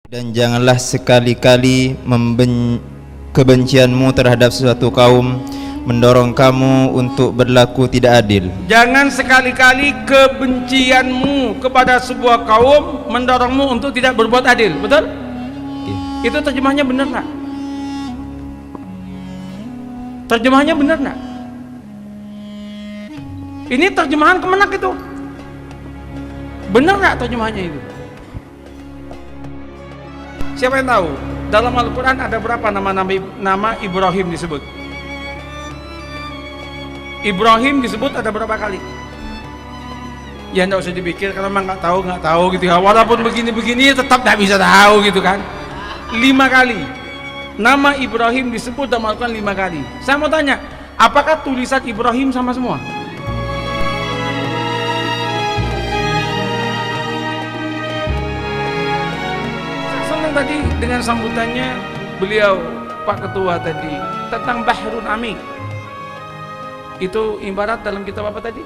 Dan janganlah sekali-kali kebencianmu terhadap suatu kaum mendorong kamu untuk berlaku tidak adil. Jangan sekali-kali kebencianmu kepada sebuah kaum mendorongmu untuk tidak berbuat adil. Betul? Itu terjemahnya benar nggak? Terjemahnya benar nggak? Ini terjemahan Kemenak itu. Benar nggak terjemahannya itu? Siapa yang tahu? Dalam Al-Quran ada berapa nama Ibrahim disebut? Ibrahim disebut ada berapa kali? Ya enggak usah dipikir, kalau memang nggak tahu gitu ya. Walaupun begini-begini tetap nggak bisa tahu gitu kan. 5 kali nama Ibrahim disebut dalam Al-Quran 5 kali. Saya mau tanya, apakah tulisan Ibrahim sama semua? Tadi dengan sambutannya beliau Pak Ketua tadi tentang Bahrun Amik, itu ibarat dalam kitab apa tadi?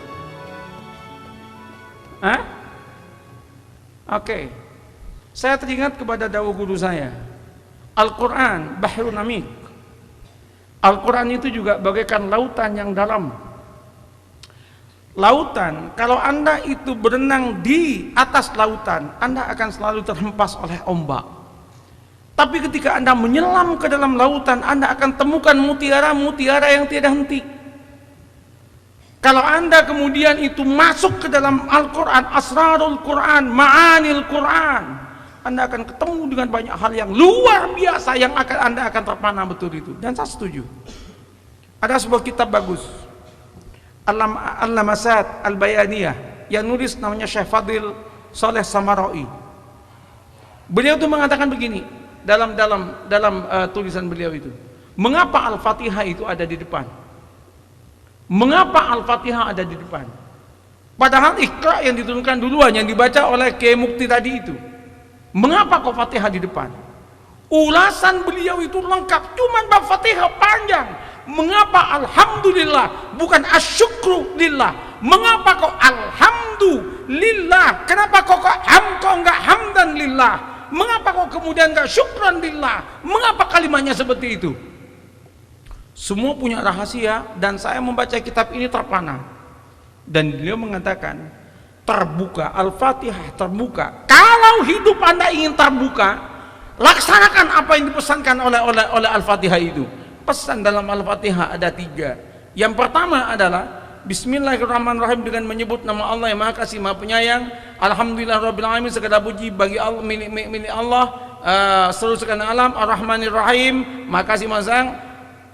Oke. Saya teringat kepada dawuh guru saya, Al-Quran Bahrun Amik. Al-Quran itu juga bagaikan lautan yang dalam. Lautan, kalau Anda itu berenang di atas lautan, Anda akan selalu terhempas oleh ombak. Tapi ketika Anda menyelam ke dalam lautan, Anda akan temukan mutiara-mutiara yang tiada henti. Kalau Anda kemudian itu masuk ke dalam Al-Quran, asrarul Quran, ma'anil Quran, Anda akan ketemu dengan banyak hal yang luar biasa yang Anda akan terpana betul itu. Dan saya setuju. Ada sebuah kitab bagus, Al-Lamasat Al-Bayaniyah, yang nulis namanya Syekh Fadil Saleh Samarai. Beliau itu mengatakan begini dalam tulisan beliau itu, mengapa Al-Fatihah itu ada di depan? Mengapa Al-Fatihah ada di depan? Padahal Iqra yang diturunkan duluan, yang dibaca oleh Kiai Mukti tadi itu. Mengapa kok Fatihah di depan? Ulasan beliau itu lengkap, cuman bab Fatihah panjang. Mengapa Alhamdulillah bukan asyukru lillah? Mengapa kok Alhamdulillah? Kenapa kok enggak hamdan lillah? Mengapa kok kemudian enggak syukran lillah? Mengapa kalimatnya seperti itu? Semua punya rahasia, dan saya membaca kitab ini terpana. Dan beliau mengatakan terbuka, Al-Fatihah terbuka. Kalau hidup Anda ingin terbuka, laksanakan apa yang dipesankan oleh Al-Fatihah itu. Pesan dalam Al-Fatihah ada 3. Yang pertama adalah Bismillahirrahmanirrahim, dengan menyebut nama Allah yang Maha Kasih Maha Penyayang. Alhamdulillahirrabbilalamin, segala puji bagi Allah, milik Allah, seluruh sekalian alam. Ar-Rahmanir-Rahim, Maha Kasih Maha Sayang.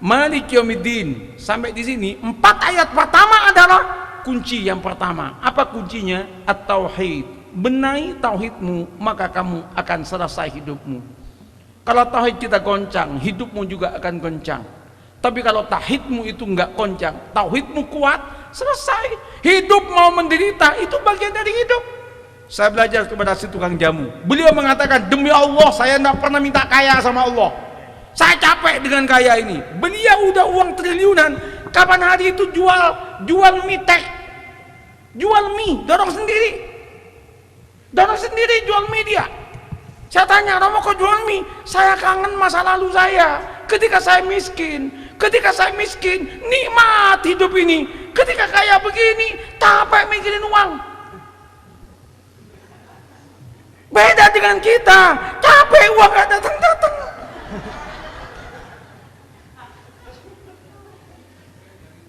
Maliki Yaumiddin. Sampai di sini 4 ayat pertama adalah kunci yang pertama. Apa kuncinya? At-Tauhid. Benahi tauhidmu, maka kamu akan selesai hidupmu. Kalau tauhid kita goncang, hidupmu juga akan goncang. Tapi kalau tauhidmu itu enggak goncang, tauhidmu kuat, selesai. Hidup mau menderita, itu bagian dari hidup. Saya belajar kepada si tukang jamu. Beliau mengatakan, demi Allah saya tidak pernah minta kaya sama Allah. Saya capek dengan kaya ini. Beliau udah uang triliunan, kapan hari itu jual mie tek, jual mie, dorong sendiri jual mie dia. Saya tanya, Romo kok jual mie? Saya kangen masa lalu saya, ketika saya miskin, nikmat hidup ini. Ketika kaya begini, capek mikirin uang. Beda dengan kita, capek uang gak datang-datang.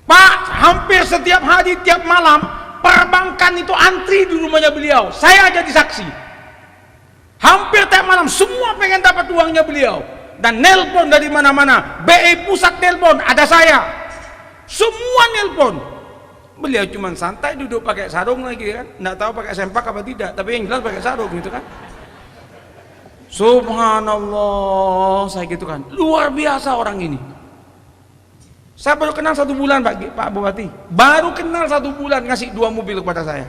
Pak, hampir setiap hari, tiap malam, perbankan itu antri di rumahnya beliau. Saya jadi saksi. Hampir tiap malam semua pengen dapat uangnya beliau. Dan nelpon dari mana-mana, BI pusat nelpon, ada saya. Semua nelpon. Beliau cuma santai duduk pakai sarung lagi kan, nggak tahu pakai sempak apa tidak, tapi yang jelas pakai sarung gitu kan. Subhanallah, saya gitu kan. Luar biasa orang ini. Saya baru kenal 1 bulan Pak Bupati. Baru kenal 1 bulan ngasih 2 mobil kepada saya.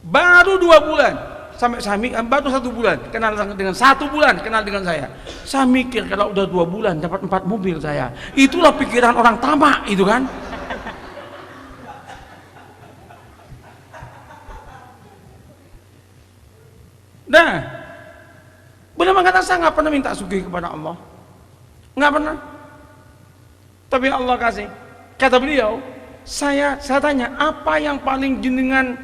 Baru 2 bulan. Sampai saya mikir, baru 1 bulan kenal dengan 1 bulan kenal dengan saya. Saya mikir kalau udah 2 bulan dapat 4 mobil saya. Itulah pikiran orang tamak itu kan. Nah, benar mengatakan saya nggak pernah minta sugih kepada Allah, nggak pernah. Tapi Allah kasih. Kata beliau, saya tanya, apa yang paling jenengan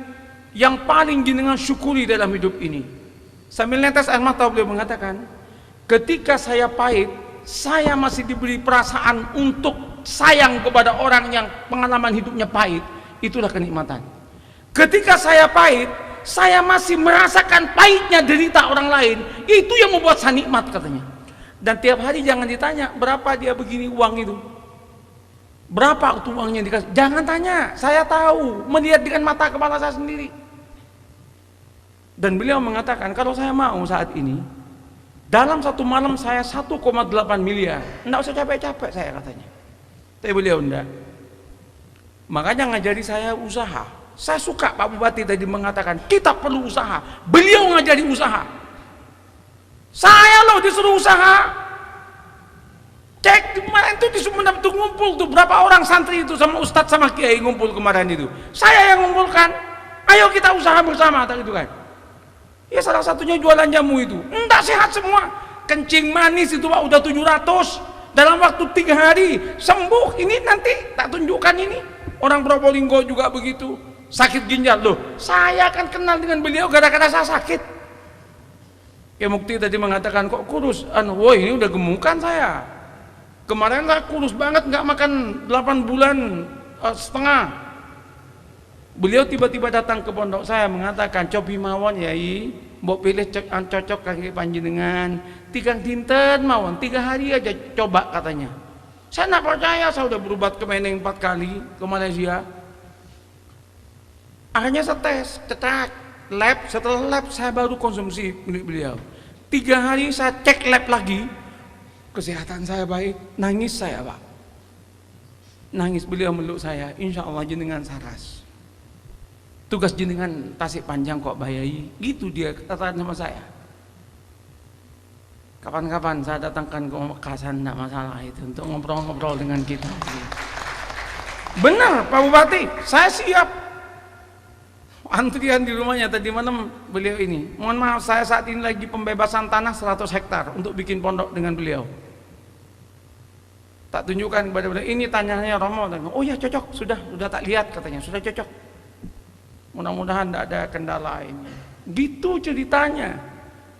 syukuri dalam hidup ini? Sambil netes air mata beliau mengatakan, ketika saya pahit, saya masih diberi perasaan untuk sayang kepada orang yang pengalaman hidupnya pahit. Itulah kenikmatan. Ketika saya pahit, saya masih merasakan pahitnya derita orang lain. Itu yang membuat saya nikmat, katanya. Dan tiap hari jangan ditanya berapa dia begini uang itu, berapa itu uangnya dikasih. Jangan tanya, saya tahu, melihat dengan mata kepala saya sendiri. Dan beliau mengatakan, kalau saya mau saat ini, dalam satu malam saya 1,8 miliar, enggak usah capek-capek saya, katanya. Tapi beliau enggak. Makanya ngajari saya usaha. Saya suka Pak Bupati tadi mengatakan, kita perlu usaha. Beliau ngajari usaha. Saya loh disuruh usaha. Cek kemarin itu di Sumedang tuh ngumpul tuh berapa orang santri itu sama ustadz sama kiai ngumpul kemarin itu. Saya yang ngumpulkan. Ayo kita usaha bersama, tak gitu kan. Ya salah satunya jualan jamu itu. Enggak sehat semua. Kencing manis itu Pak udah 700. Dalam waktu 3 hari sembuh. Ini nanti tak tunjukkan ini. Orang Probolinggo juga begitu. Sakit ginjal loh. Saya kan kenal dengan beliau gara-gara saya sakit. Ya Mukti tadi mengatakan kok kurus. Wah ini udah gemukan saya. Kemarin lah kurus banget, nggak makan 8 bulan setengah. Beliau tiba-tiba datang ke pondok saya mengatakan, cobi mawon yai, mbok pilih cocok kaki panjenengan. 3 dinten mawon, 3 hari aja coba, katanya. Saya nggak percaya, saya udah berobat ke Meneng 4 kali ke Malaysia. Akhirnya saya tes, cetak lab, setelah lab saya baru konsumsi milik beliau. 3 hari saya cek lab lagi. Kesehatan saya baik, nangis saya Pak. Nangis, beliau meluk saya, insya Allah jenengan saras. Tugas jenengan Tasik Panjang kok bayai, gitu dia katakan sama saya. Kapan-kapan saya datangkan ke Mekasan, enggak masalah itu, untuk ngobrol-ngobrol dengan kita. Benar Pak Bupati, saya siap. Antrian di rumahnya tadi malam beliau ini. Mohon maaf, saya saat ini lagi pembebasan tanah 100 hektar untuk bikin pondok dengan beliau. Tak tunjukkan kepada beliau, ini tanyanya Romo. Oh ya cocok, sudah tak lihat, katanya, sudah cocok. Mudah-mudahan tidak ada kendala ini. Gitu ceritanya.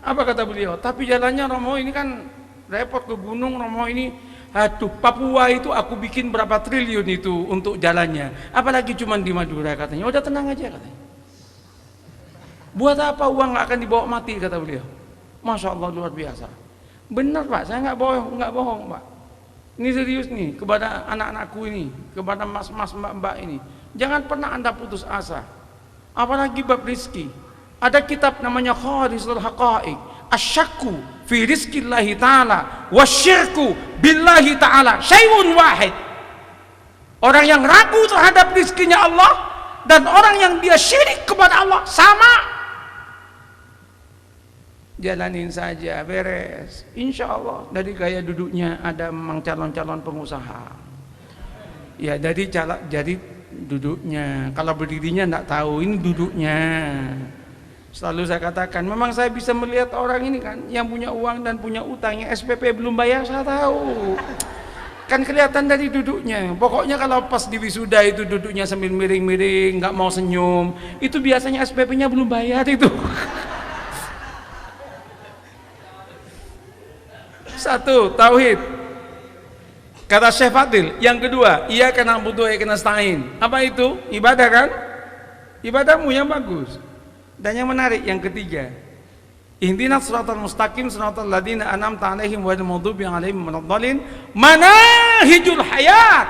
Apa kata beliau? Tapi jalannya Romo ini kan repot ke gunung. Romo ini, aduh, Papua itu aku bikin berapa triliun itu untuk jalannya. Apalagi cuma di Madura, katanya. Udah tenang aja, katanya. Buat apa uang nggak akan dibawa mati, kata beliau. Masya Allah, luar biasa. Benar Pak, saya nggak bohong Pak. Ini serius nih, kepada anak-anakku ini, kepada mas-mas mbak-mbak ini. Jangan pernah Anda putus asa. Apalagi bab rizki. Ada kitab namanya Kharisul Haqaiq, Asyakku fi rizkillahi ta'ala wasyirku billahi ta'ala syai'un wahid. Orang yang ragu terhadap rizkinya Allah dan orang yang dia syirik kepada Allah sama. Jalanin saja, beres. Insya Allah. Dari gaya duduknya ada memang calon-calon pengusaha. Ya jadi duduknya. Kalau berdirinya enggak tahu, ini duduknya. Selalu saya katakan, memang saya bisa melihat orang ini kan yang punya uang dan punya utang, yang SPP belum bayar saya tahu. Kan kelihatan dari duduknya. Pokoknya kalau pas di wisuda itu duduknya sambil miring-miring, nggak mau senyum, itu biasanya SPP-nya belum bayar itu. Satu, tauhid. Kata Syekh Fadil. Yang kedua, iya kena butuh, iya kena stain. Apa itu? Ibadah kan? Ibadahmu yang bagus. Dan yang menarik, yang ketiga, ihdinas siratal mustaqim siratal ladzina an'amta 'alaihim ghairil maghdubi 'alaihim waladdallin. Manahijul hayat.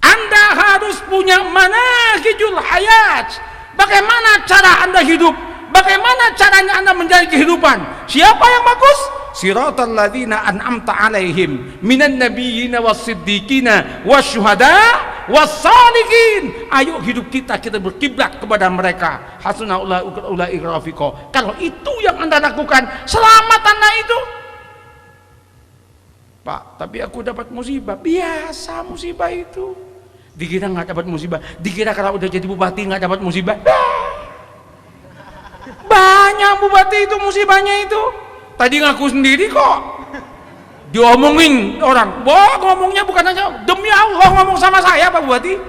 Anda harus punya manahijul hayat. Bagaimana cara Anda hidup? Bagaimana caranya Anda menjalani kehidupan? Siapa yang bagus? Siratal ladzina an'amta 'alaihim minan nabiyyina was-siddiqina wasyuhada was-shalihin. Ayo hidup kita berkiblat kepada mereka. Hasuna ulaika rafiqa. Kalau itu yang Anda lakukan, selamat Anda itu. Pak, tapi aku dapat musibah. Biasa musibah itu. Dikira nggak dapat musibah. Dikira kalau udah jadi bupati nggak dapat musibah. Banyak bupati itu musibahnya itu. Tadi ngaku sendiri kok diomongin orang. Boh, ngomongnya bukan aja demi Allah ngomong sama saya Pak Bupati,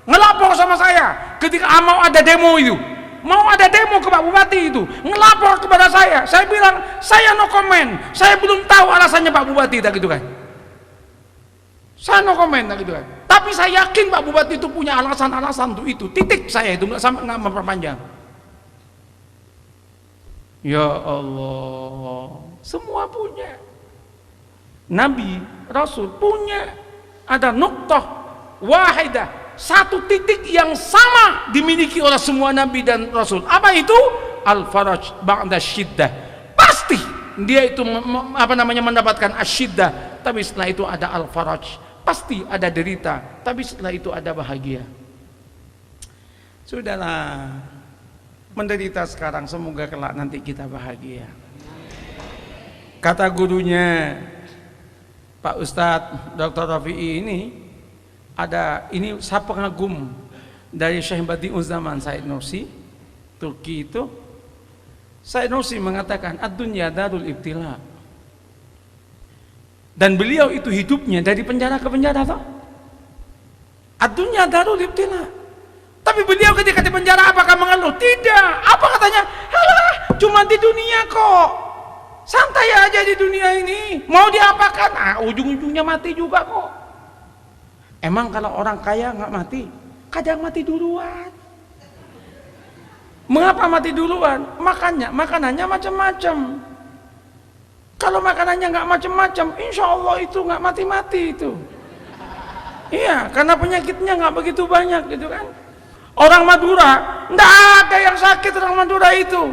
ngelapor sama saya ketika mau ada demo itu, mau ada demo ke Pak Bupati itu, ngelapor kepada saya. Saya bilang saya no comment, saya belum tahu alasannya Pak Bupati, tak gitu kan. Saya no comment, tak gitu kan. Tapi saya yakin Pak Bupati itu punya alasan-alasan untuk itu. Titik, saya itu nggak memperpanjang. Ya Allah, semua punya. Nabi, Rasul punya. Ada nuktah wahidah, satu titik yang sama dimiliki oleh semua Nabi dan Rasul. Apa itu? Al-faraj ba'da syiddah. Pasti dia itu mendapatkan asyiddah, tapi setelah itu ada al-faraj. Pasti ada derita, tapi setelah itu ada bahagia. Sudahlah, menderita sekarang, semoga kelak nanti kita bahagia. Kata gurunya Pak Ustadz Dr. Rafi'i ini, ini saya pengagum dari Syekh Badi'uzzaman Said Nursi, Turki itu. Said Nursi mengatakan ad-dunya darul ibtila, dan beliau itu hidupnya dari penjara ke penjara toh. Ad-dunya darul ibtila. Tapi beliau ketika di penjara apakah mengeluh? Tidak. Apa katanya? Halah, cuma di dunia kok, santai aja di dunia ini, mau diapakan? Ujung-ujungnya mati juga kok. Emang kalau orang kaya nggak mati? Kadang mati duluan. Mengapa mati duluan? Makanannya macam-macam. Kalau makanannya nggak macam-macam, insya Allah itu nggak mati-mati itu. Iya, karena penyakitnya nggak begitu banyak gitu kan. Orang Madura, nggak ada yang sakit orang Madura itu.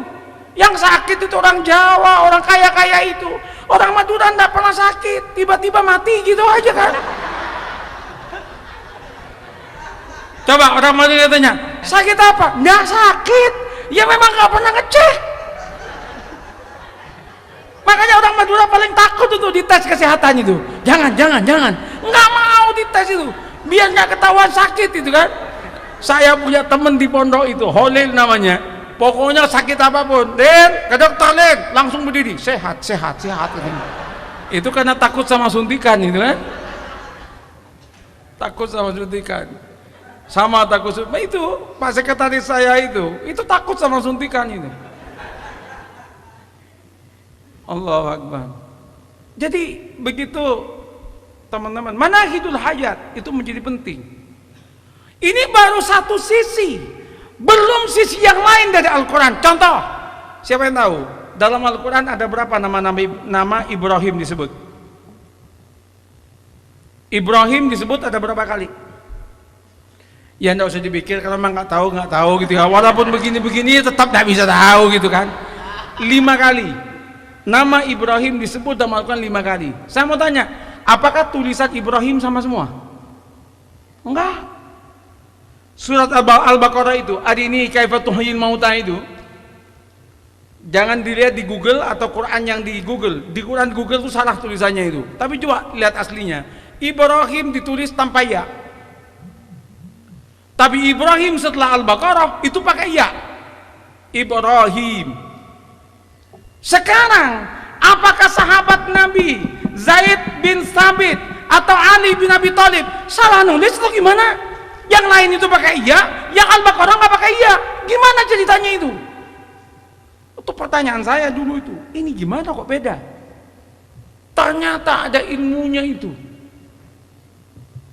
Yang sakit itu orang Jawa, orang kaya-kaya itu. Orang Madura nggak pernah sakit, tiba-tiba mati gitu aja kan. Coba orang Madura tanya, sakit apa? Nggak sakit, ya memang nggak pernah ngecek. Makanya orang Madura paling takut untuk dites kesehatan itu. Jangan, nggak mau dites itu, biar nggak ketahuan sakit itu kan. Saya punya temen di pondok itu, Holil namanya. Pokoknya sakit apapun, Den, ke dokter Den, langsung berdiri, sehat. Itu karena takut sama suntikan itu kan. Takut sama suntikan. Sama takut itu Pak Sekretaris saya itu takut sama suntikan itu. Allahu Akbar. Jadi begitu teman-teman, manahidul hayat itu menjadi penting. Ini baru satu sisi, belum sisi yang lain dari Al-Quran. Contoh, siapa yang tahu dalam Al-Quran ada berapa nama Ibrahim disebut? Ibrahim disebut ada berapa kali? Ya enggak usah dipikir, kalau memang nggak tahu gitu ya. Walaupun begini-begini tetap nggak bisa tahu gitu kan. 5 kali nama Ibrahim disebut dalam Al-Quran 5 kali. Saya mau tanya, apakah tulisan Ibrahim sama semua? Enggak. Surat Al-Baqarah itu, hari ini kaifa tuhyil mauta itu, jangan dilihat di Google atau Quran yang di Google. Di Quran Google itu salah tulisannya itu. Tapi coba lihat aslinya. Ibrahim ditulis tanpa ya. Tapi Ibrahim setelah Al-Baqarah itu pakai ya. Ibrahim. Sekarang, apakah sahabat Nabi Zaid bin Sabit atau Ali bin Abi Thalib salah nulis atau gimana? Yang lain itu pakai iya, yang Al-Baqarah nggak pakai iya. Gimana ceritanya itu? Itu pertanyaan saya dulu itu. Ini gimana kok beda? Ternyata ada ilmunya itu.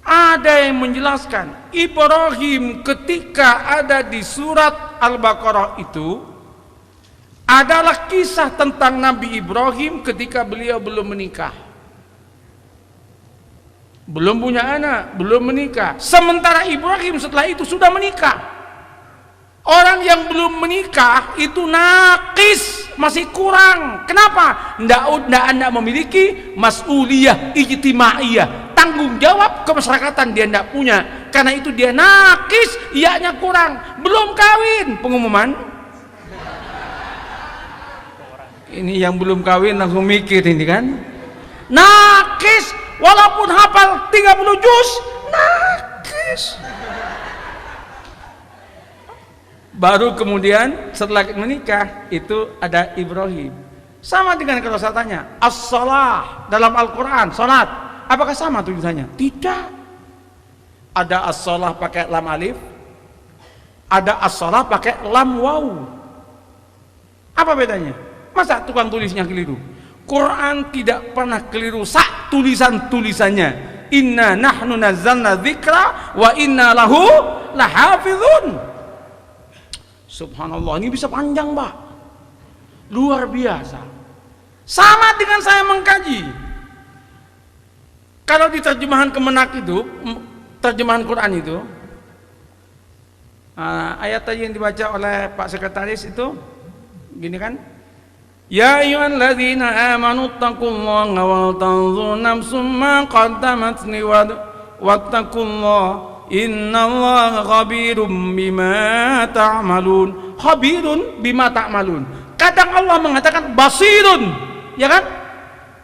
Ada yang menjelaskan Ibrahim ketika ada di surat Al-Baqarah itu adalah kisah tentang Nabi Ibrahim ketika beliau belum menikah, belum punya anak, belum menikah. Sementara Ibrahim setelah itu sudah menikah. Orang yang belum menikah itu nakis, masih kurang. Kenapa? Nggak memiliki mas'uliyah ijtimaiyah, tanggung jawab kemasyarakatan dia nggak punya. Karena itu dia nakis, ianya kurang, belum kawin. Pengumuman. Ini yang belum kawin langsung mikir ini kan. Nakis, walaupun hafal 30 juz, nakis. Baru kemudian setelah menikah itu ada Ibrahim. Sama dengan kalau saya tanya, as-salah dalam Al-Quran, salat, apakah sama tulisannya? Tidak. Ada as-salah pakai lam alif, ada as-salah pakai lam waw. Apa bedanya? Masa tukang tulisnya keliru? Quran tidak pernah keliru sak tulisan-tulisannya. Inna nahnu nazzalna dzikra wa inna lahu lahafizun. Subhanallah, ini bisa panjang, Pak. Luar biasa. Sama dengan saya mengkaji. Kalau di terjemahan Kemenak itu, terjemahan Quran itu, ayat tadi yang dibaca oleh Pak Sekretaris itu gini kan, ya ayyuhalladzina amanu taqullaha wa tanzur nafsum ma qaddamat liwad wattaqullaha innallaha khabirum bima ta'malun. Khabirun bima ta'malun. Kadang Allah mengatakan basirun, ya kan?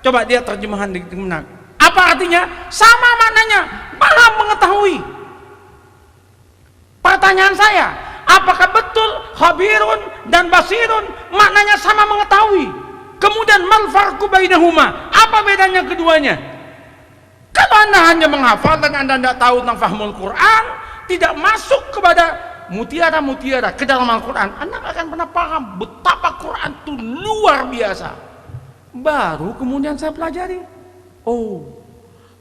Coba dia terjemahan di Kemenak. Apa artinya? Sama maknanya, maha mengetahui. Pertanyaan saya, apakah betul khabirun dan basirun maknanya sama mengetahui? Kemudian mal farqu bainahuma? Apa bedanya keduanya? Kalau Anda hanya menghafal dan Anda tidak tahu tentang fahmul Quran, tidak masuk kepada mutiara-mutiara ke dalam Al-Quran, Anda tidak akan pernah paham betapa Quran itu luar biasa. Baru kemudian saya pelajari, oh,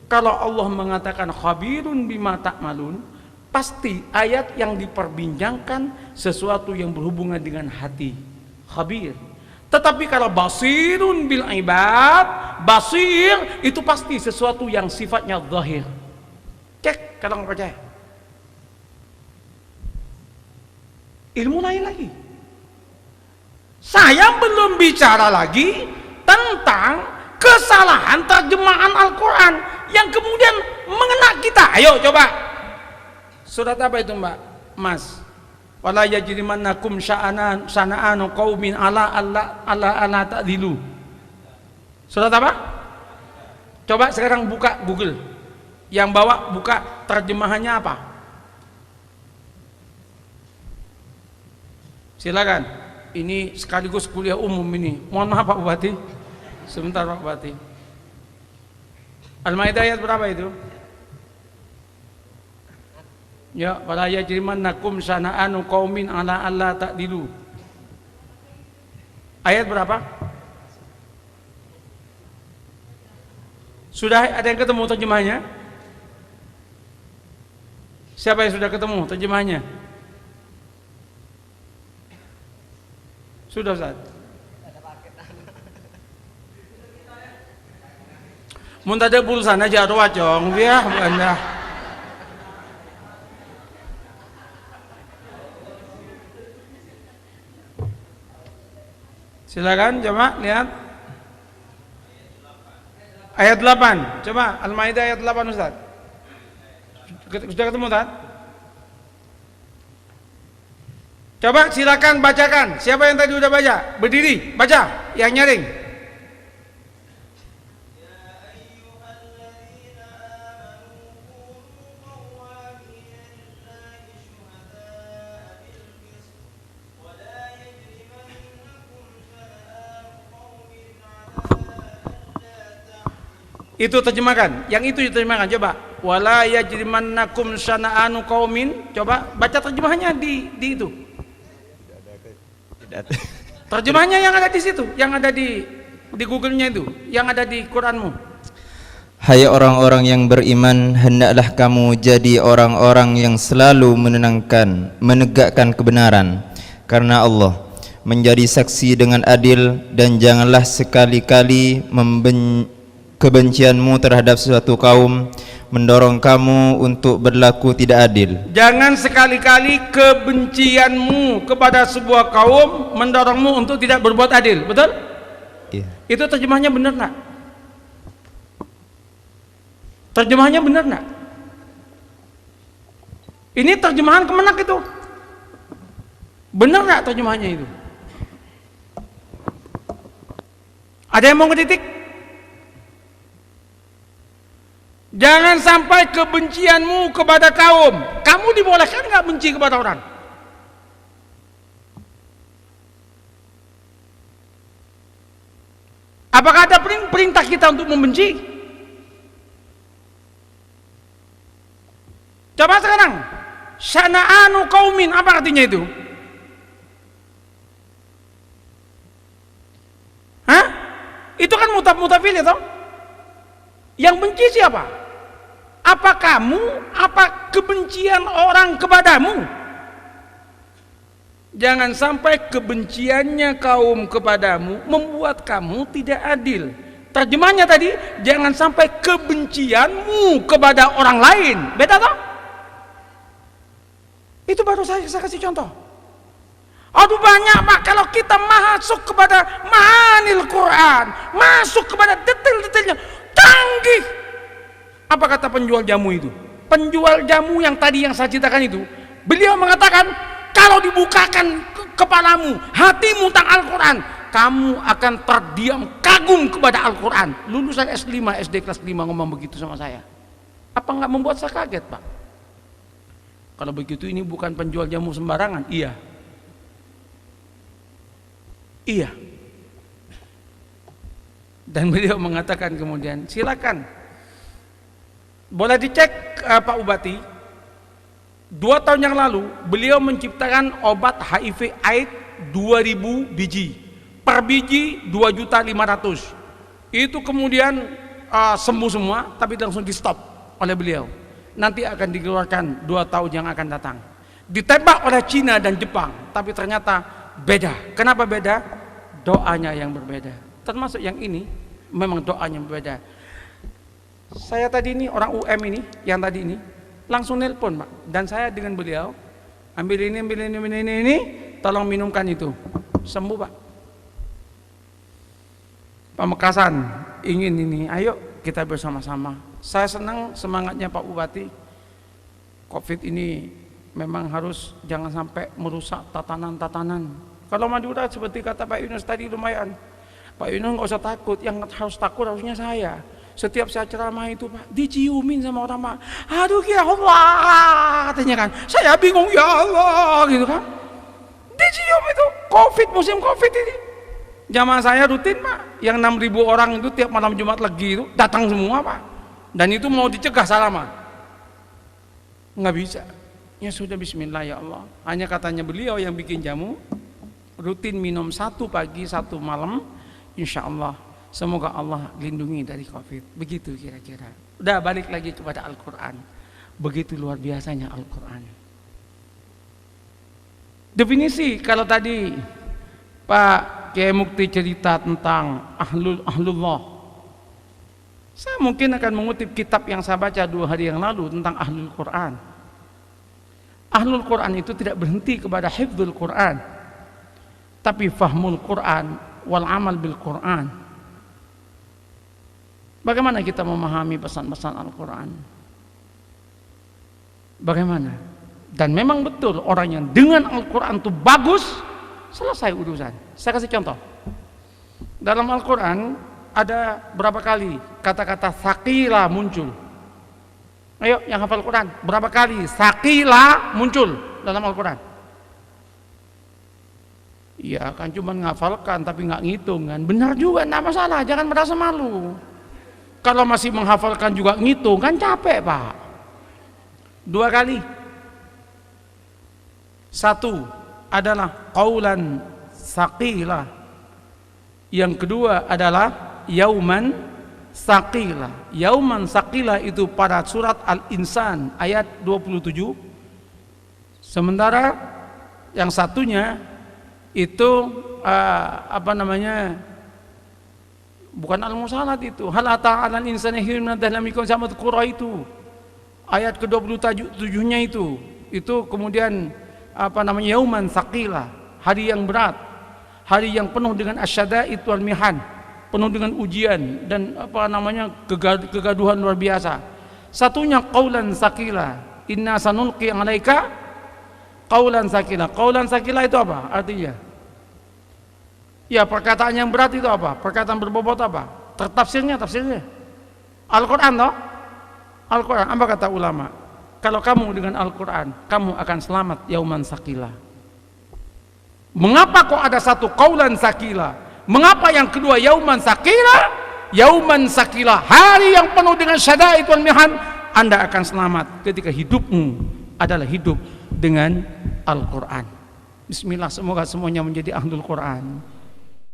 kalau Allah mengatakan khabirun bima ta'malun, pasti ayat yang diperbincangkan sesuatu yang berhubungan dengan hati, khabir. Tetapi kalau basirun bil ibad, basir itu pasti sesuatu yang sifatnya zahir. Cek kalau nggak percaya. Ilmu lain lagi. Saya belum bicara lagi tentang kesalahan terjemahan Al-Quran yang kemudian mengena kita. Ayo coba. Surat apa itu, Mbak? Mas. Wala yajrimannakum sana'anu qaumin ala ta'dilu. Surat apa? Coba sekarang buka Google. Yang bawa buka terjemahannya apa? Silakan. Ini sekaligus kuliah umum ini. Mohon maaf Pak Bupati. Sebentar Pak Bupati. Al-Maidah ayat berapa itu? Ya, wala yajrimannakum sana'anu qaumin ala alla ta'dilu. Ayat berapa? Sudah ada yang ketemu terjemahnya? Siapa yang sudah ketemu terjemahnya? Sudah, Ustaz. Mun tada pulsana jaro wajong dia Anda. Silakan coba lihat. Ayat 8. Coba Al-Maidah ayat 8 Ustaz. Sudah ketemu Ustaz? Coba silakan bacakan. Siapa yang tadi udah baca? Berdiri, baca. Yang nyaring. Itu terjemahkan. Yang itu diterjemahkan. Coba. Wala yajrimannakum syana'anu qaumin. Coba baca terjemahannya di itu. Terjemahnya yang ada di situ, yang ada di Google-nya itu, yang ada di Quranmu. Hai orang-orang yang beriman, hendaklah kamu jadi orang-orang yang selalu menegakkan kebenaran, karena Allah menjadi saksi dengan adil, dan janganlah sekali-kali kebencianmu terhadap suatu kaum mendorong kamu untuk berlaku tidak adil. Jangan sekali-kali kebencianmu kepada sebuah kaum mendorongmu untuk tidak berbuat adil. Betul? Iya. Itu terjemahnya benar nak? Terjemahannya benar nak? Ini terjemahan Kemenak itu. Benar nak terjemahannya itu? Ada yang mau ngetitik? Jangan sampai kebencianmu kepada kaum. Kamu dibolehkan nggak benci kepada orang? Apakah ada perintah kita untuk membenci? Coba sekarang, syana'anu qaumin, apa artinya itu? Hah? Itu kan mutaf-mutafil ya toh? Yang benci siapa? Apa kamu? Apa kebencian orang kepadamu? Jangan sampai kebenciannya kaum kepadamu membuat kamu tidak adil. Terjemahnya tadi, jangan sampai kebencianmu kepada orang lain. Beda toh? Itu baru saya kasih contoh. Aduh banyak Pak, kalau kita masuk kepada ma'anil Quran, masuk kepada detail-detailnya, canggih. Apa kata penjual jamu itu? Penjual jamu yang tadi yang saya ceritakan itu, beliau mengatakan, kalau dibukakan kepalamu, hatimu tentang Al-Quran, kamu akan terdiam kagum kepada Al-Quran. Lulusan S5, SD kelas 5 ngomong begitu sama saya. Apa nggak membuat saya kaget Pak? Kalau begitu ini bukan penjual jamu sembarangan. Iya. Iya. Dan beliau mengatakan kemudian, silakan. Boleh dicek Pak Ubati. 2 tahun yang lalu beliau menciptakan obat HIV AIDS 2000 biji. Per biji 2.500.000. Itu kemudian sembuh semua, tapi langsung di stop oleh beliau. Nanti akan dikeluarkan 2 tahun yang akan datang. Ditembak oleh Cina dan Jepang, tapi ternyata beda. Kenapa beda? Doanya yang berbeda. Termasuk yang ini memang doanya berbeda. Saya tadi ini orang UM ini, yang tadi ini langsung nelpon Pak, dan saya dengan beliau ambil ini, tolong minumkan itu, sembuh Pak. Pamekasan ingin ini, ayo kita bersama-sama. Saya senang semangatnya Pak Bupati. Covid ini memang harus jangan sampai merusak tatanan-tatanan. Kalau Madura seperti kata Pak Yunus tadi lumayan. Pak Yunus nggak usah takut, yang harus takut harusnya saya. Setiap saya ceramah itu Pak, diciumin sama orang Pak. Aduh ya Allah, katanya kan. Saya bingung ya Allah, gitu kan. Dicium itu, Covid, musim Covid ini. Jamaah saya rutin Pak, yang 6.000 orang itu tiap malam Jumat Legi itu datang semua Pak. Dan itu mau dicegah salaman. Nggak bisa. Ya sudah bismillah ya Allah. Hanya katanya beliau yang bikin jamu, rutin minum 1 pagi 1 malam, insya Allah semoga Allah lindungi dari Covid. Begitu kira-kira. Udah balik lagi kepada Al-Quran. Begitu luar biasanya Al-Quran. Definisi kalau tadi Pak Kiai Mukti cerita tentang ahlullah, saya mungkin akan mengutip kitab yang saya baca 2 hari yang lalu tentang ahlul Quran. Ahlul Quran itu tidak berhenti kepada hifdzul Quran, tapi fahmul Quran wal amal bil Quran. Bagaimana kita memahami pesan-pesan Al-Quran? Bagaimana? Dan memang betul orang yang dengan Al-Quran itu bagus, selesai urusan. Saya kasih contoh. Dalam Al-Quran ada berapa kali kata-kata sakila muncul? Ayo yang hafal Quran, berapa kali sakila muncul dalam Al-Quran? Iya kan cuma menghafalkan tapi nggak ngitung kan. Benar juga, nggak masalah, jangan merasa malu. Kalau masih menghafalkan juga ngitung kan capek Pak. 2 kali. 1 adalah qaulan saqila. Yang kedua adalah yauman saqila. Yauman saqila itu pada surat Al-Insan ayat 27. Sementara yang satunya itu bukan Al-Musalat itu. Hal ata'alan insani hirna dalam ikon sama Qura itu. Ayat ke-27-nya itu. Itu kemudian yauman saqila, hari yang berat, hari yang penuh dengan asyada'id wal mihan, penuh dengan ujian dan kegaduhan luar biasa. Satunya qaulan saqila, inna sanulqi 'alaika qaulan saqila. Qaulan saqila itu apa artinya? Ya, perkataan yang berat itu apa? Perkataan berbobot apa? Tafsirnya Al-Quran toh? Al-Quran, apa kata ulama? Kalau kamu dengan Al-Quran, kamu akan selamat yauman saqila. Mengapa kok ada satu qaulan saqila? Mengapa yang kedua yauman sakila? Yauman sakila, hari yang penuh dengan syada'id wal mihan. Anda akan selamat ketika hidupmu adalah hidup dengan Al-Quran. Bismillah, semoga semuanya menjadi ahlul Quran.